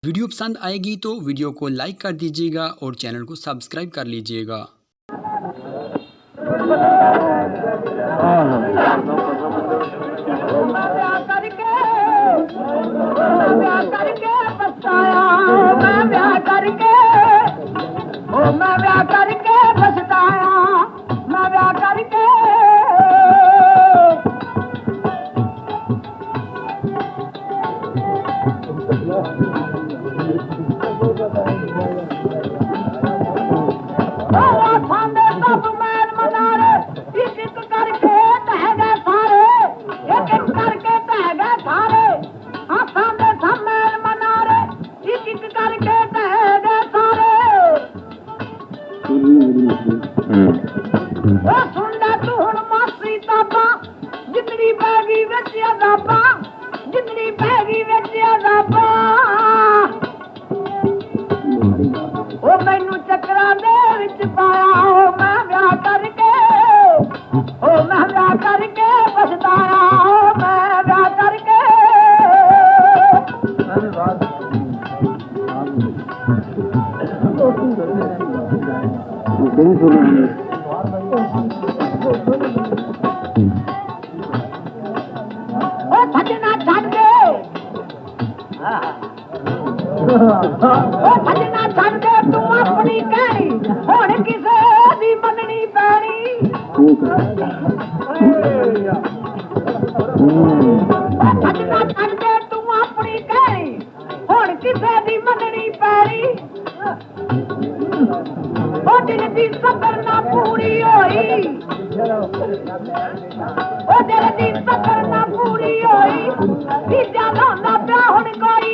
Video पसंद आएगी तो वीडियो को लाइक कर दीजिएगा और चैनल को सब्सक्राइब कर लीजिएगा। जितनी बैगी बच्चिया दाबा जितनी बैगी बच्चिया दाबा ओ मैनू चक्रा दे विच पाया ओ मैं ब्याह करके पछताया ओ मैं ब्याह करके भजना छड़ दे भजना छड़ दे तू अपनी कहनी हुण किसे दी मननी पैनी भजना छड़ दे तू अपनी कहनी हुण किसे दी मननी पैनी ओ दिल दी सबर ना पूरी होई ओ दिल दी सबर ना पूरी होई बीजा लांदा पिया हुण कोई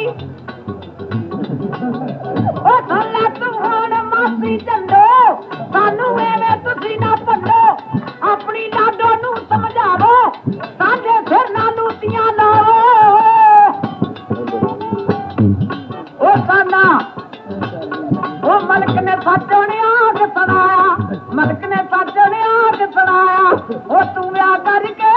ओ थल्ला तू हुण मासी चंदो सानू एवें तुसी ना भंडो अपनी लाडो नू समझावो साडे सिर ना लूटियां लाओ ओ साना ओ मलक ने साचने आग सुनाया मलक ने साचने आग सुनाया ओ तू ब्याह करके